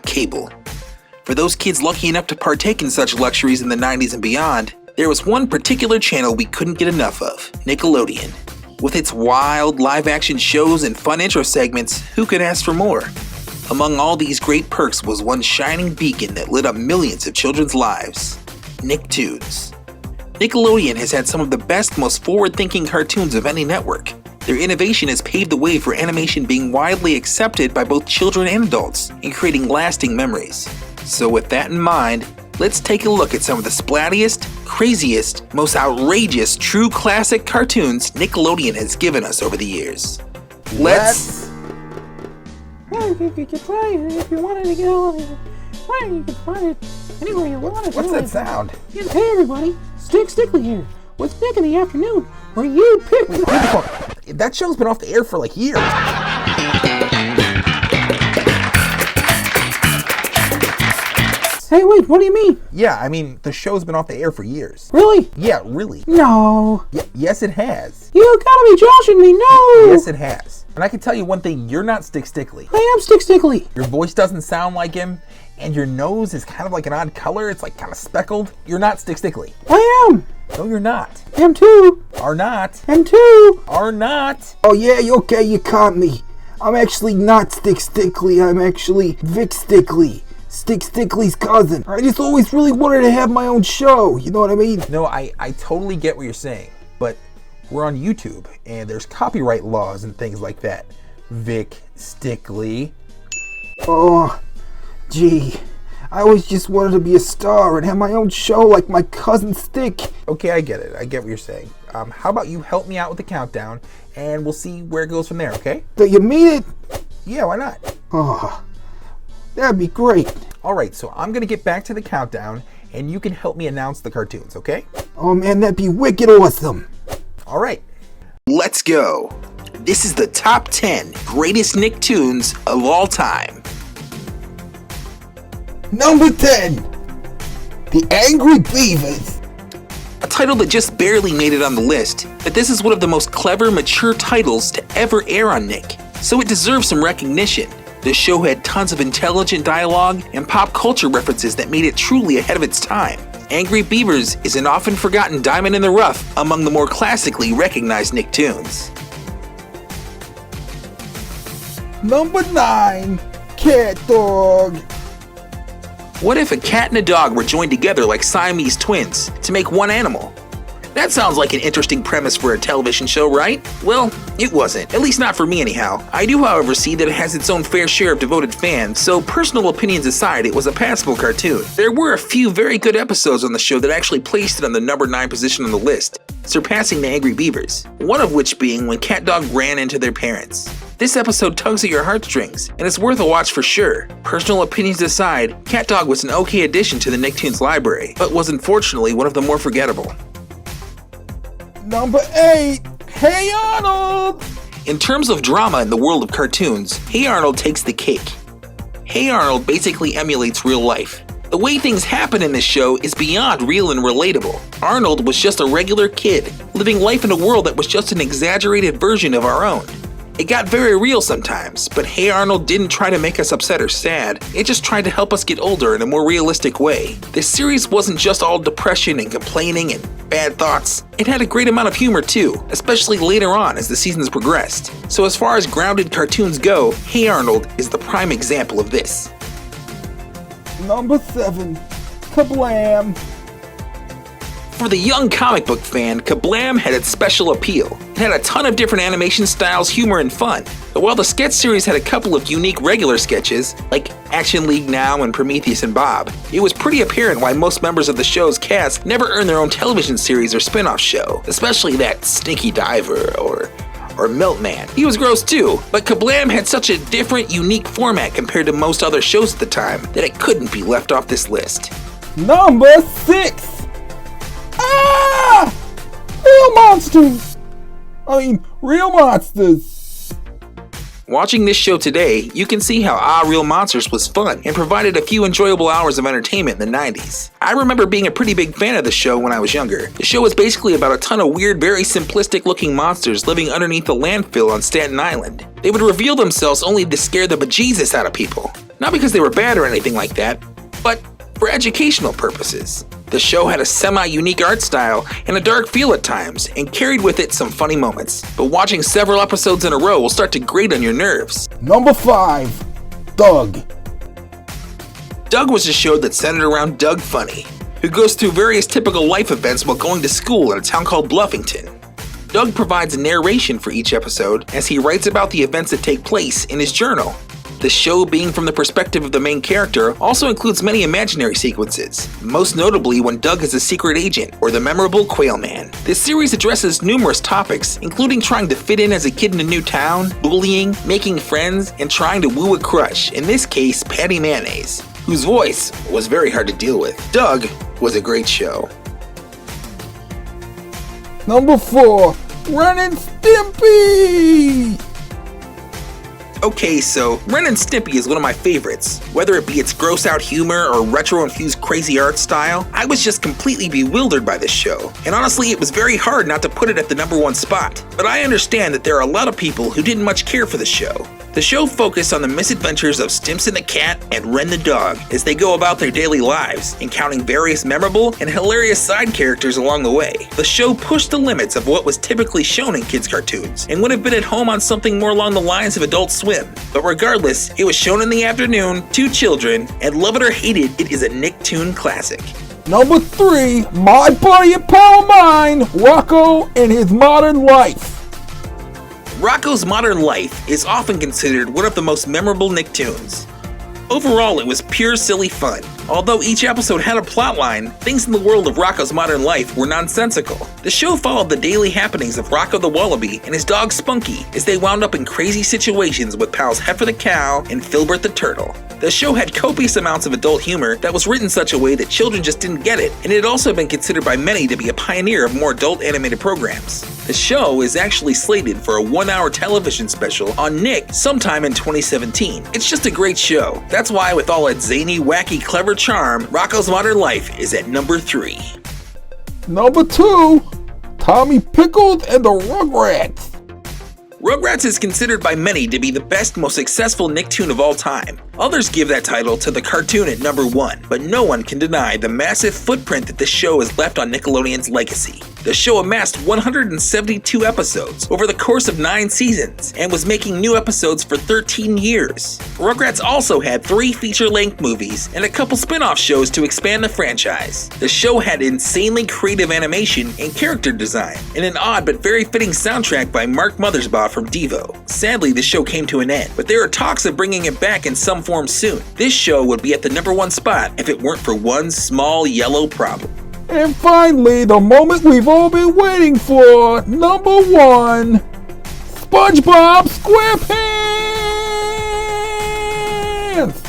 cable. For those kids lucky enough to partake in such luxuries in the 90s and beyond, there was one particular channel we couldn't get enough of, Nickelodeon. With its wild, live-action shows and fun intro segments, who could ask for more? Among all these great perks was one shining beacon that lit up millions of children's lives, NickToons. Nickelodeon has had some of the best, most forward-thinking cartoons of any network. Their innovation has paved the way for animation being widely accepted by both children and adults, and creating lasting memories. So with that in mind, let's take a look at some of the splattiest, craziest, most outrageous true classic cartoons Nickelodeon has given us over the years. Let's... Well, you could play it if you wanted to go. Well, you could play it anywhere you wanted. What's that sound? Hey everybody, Stickley here with Nick in the Afternoon, where you pick... That show's been off the air for like years. Hey, wait, what do you mean? Yeah, I mean, the show's been off the air for years. Really? Yeah, really. No. Yes, it has. You gotta be joshing me, no! Yes, it has. And I can tell you one thing, you're not Stickley. I am Stickley. Your voice doesn't sound like him, and your nose is kind of like an odd color. It's like kind of speckled. You're not Stickley. I am. No, you're not. Am too. Are not. Am too. Are not. Oh yeah, okay, you caught me. I'm actually not Stickley, I'm actually Vic Stickley. Stickley's cousin. I just always really wanted to have my own show, you know what I mean? No, I totally get what you're saying, but we're on YouTube, and there's copyright laws and things like that. Vic Stickley. Oh, gee. I always just wanted to be a star and have my own show like my cousin Stick. Okay, I get it. I get what you're saying. How about you help me out with the countdown, and we'll see where it goes from there, okay? Do you mean it? Yeah, why not? Oh, that'd be great. All right, so I'm going to get back to the countdown, and you can help me announce the cartoons, okay? Oh man, that'd be wicked awesome. All right. Let's go. This is the top 10 greatest Nicktoons of all time. Number 10, The Angry Beavers. A title that just barely made it on the list, but this is one of the most clever, mature titles to ever air on Nick, so it deserves some recognition. The show had tons of intelligent dialogue and pop culture references that made it truly ahead of its time. Angry Beavers is an often forgotten diamond in the rough among the more classically recognized Nicktoons. Number 9, Cat Dog. What if a cat and a dog were joined together like Siamese twins to make one animal? That sounds like an interesting premise for a television show, right? Well, it wasn't, at least not for me anyhow. I do, however, see that it has its own fair share of devoted fans, so personal opinions aside, it was a passable cartoon. There were a few very good episodes on the show that actually placed it on the number 9 position on the list, surpassing the Angry Beavers, one of which being when Cat Dog ran into their parents. This episode tugs at your heartstrings, and it's worth a watch for sure. Personal opinions aside, Cat Dog was an okay addition to the Nicktoons library, but was unfortunately one of the more forgettable. Number 8, Hey Arnold. In terms of drama in the world of cartoons, Hey Arnold takes the cake. Hey Arnold basically emulates real life. The way things happen in this show is beyond real and relatable. Arnold was just a regular kid, living life in a world that was just an exaggerated version of our own. It got very real sometimes, but Hey Arnold didn't try to make us upset or sad, it just tried to help us get older in a more realistic way. This series wasn't just all depression and complaining and bad thoughts, it had a great amount of humor too, especially later on as the seasons progressed. So as far as grounded cartoons go, Hey Arnold is the prime example of this. Number 7, Kablam. For the young comic book fan, cableಂ had its special appeal. It had a ton of different animation styles, humor, and fun. But while the sketch series had a couple of unique regular sketches, like Action League Now and Prometheus and Bob, it was pretty apparent why most members of the show's cast never earned their own television series or spin-off show, especially that Stinky Diver or Milkman. He was gross too, but cableಂ had such a different, unique format compared to most other shows at the time that it couldn't be left off this list. Number 6, Real monsters! Real monsters! Watching this show today, you can see how Ah Real Monsters was fun and provided a few enjoyable hours of entertainment in the 90s. I remember being a pretty big fan of the show when I was younger. The show was basically about a ton of weird, very simplistic looking monsters living underneath the landfill on Staten Island. They would reveal themselves only to scare the bejesus out of people. Not because they were bad or anything like that, but for educational purposes. The show had a semi-unique art style and a dark feel at times, and carried with it some funny moments. But watching several episodes in a row will start to grate on your nerves. Number 5, Doug. Doug was a show that centered around Doug Funny, who goes through various typical life events while going to school in a town called Bluffington. Doug provides narration for each episode as he writes about the events that take place in his journal. The show, being from the perspective of the main character, also includes many imaginary sequences, most notably when Doug is a secret agent or the memorable Quail Man. This series addresses numerous topics, including trying to fit in as a kid in a new town, bullying, making friends, and trying to woo a crush, in this case Patty Mayonnaise, whose voice was very hard to deal with. Doug was a great show. Number 4, Ren and Stimpy. Okay, so Ren and Stimpy is one of my favorites. Whether it be its gross out humor or retro-infused crazy art style, I was just completely bewildered by this show. And honestly, it was very hard not to put it at the number 1 spot. But I understand that there are a lot of people who didn't much care for the show. The show focused on the misadventures of Stimson the cat and Ren the dog as they go about their daily lives, encountering various memorable and hilarious side characters along the way. The show pushed the limits of what was typically shown in kids' cartoons, and would have been at home on something more along the lines of Adult Swim. But regardless, it was shown in the afternoon to children, and love it or hate it, it is a Nicktoon classic. Number 3, my buddy and pal of mine, Rocco and his modern life. Rocco's Modern Life is often considered one of the most memorable Nicktoons. Overall, it was pure silly fun. Although each episode had a plotline, things in the world of Rocco's Modern Life were nonsensical. The show followed the daily happenings of Rocco the Wallaby and his dog Spunky as they wound up in crazy situations with pals Heifer the Cow and Filbert the Turtle. The show had copious amounts of adult humor that was written such a way that children just didn't get it, and it had also been considered by many to be a pioneer of more adult animated programs. The show is actually slated for a 1-hour television special on Nick sometime in 2017. It's just a great show. That's why, with all its zany, wacky, clever charm, Rocco's Modern Life is at number 3. Number 2, Tommy Pickles and the Rugrats. Rugrats is considered by many to be the best, most successful Nicktoon of all time. Others give that title to the cartoon at number 1, but no one can deny the massive footprint that this show has left on Nickelodeon's legacy. The show amassed 172 episodes over the course of 9 seasons, and was making new episodes for 13 years. Rugrats also had 3 feature-length movies and a couple spin-off shows to expand the franchise. The show had insanely creative animation and character design, and an odd but very fitting soundtrack by Mark Mothersbaugh from Devo. Sadly, the show came to an end, but there are talks of bringing it back in some form soon. This show would be at the number 1 spot if it weren't for one small yellow problem. And finally, the moment we've all been waiting for, number 1, SpongeBob SquarePants!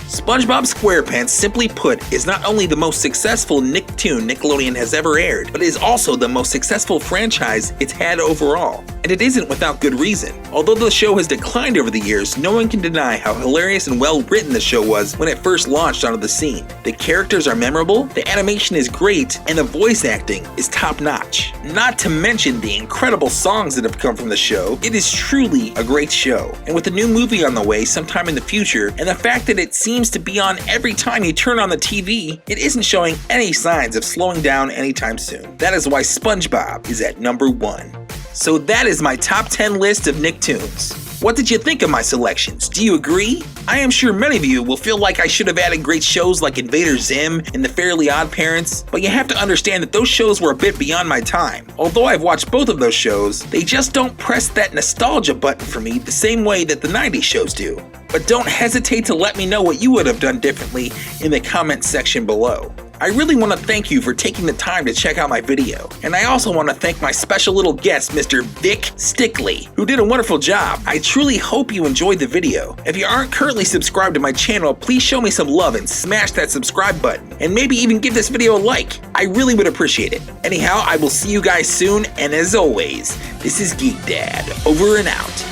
SpongeBob SquarePants, simply put, is not only the most successful Nicktoon Nickelodeon has ever aired, but is also the most successful franchise it's had overall. And it isn't without good reason. Although the show has declined over the years, no one can deny how hilarious and well written the show was when it first launched onto the scene. The characters are memorable, the animation is great, and the voice acting is top notch. Not to mention the incredible songs that have come from the show, it is truly a great show. And with a new movie on the way sometime in the future, and the fact that it seems to be on every time you turn on the TV, it isn't showing any signs of slowing down anytime soon. That is why SpongeBob is at number 1. So that is my top 10 list of Nicktoons. What did you think of my selections? Do you agree? I am sure many of you will feel like I should have added great shows like Invader Zim and The Fairly Odd Parents, but you have to understand that those shows were a bit beyond my time. Although I've watched both of those shows, they just don't press that nostalgia button for me the same way that the 90s shows do. But don't hesitate to let me know what you would have done differently in the comment section below. I really want to thank you for taking the time to check out my video, and I also want to thank my special little guest, Mr. Vic Stickley, who did a wonderful job. I truly hope you enjoyed the video. If you aren't currently subscribed to my channel, please show me some love and smash that subscribe button, and maybe even give this video a like. I really would appreciate it. Anyhow, I will see you guys soon, and as always, this is GeekDad, over and out.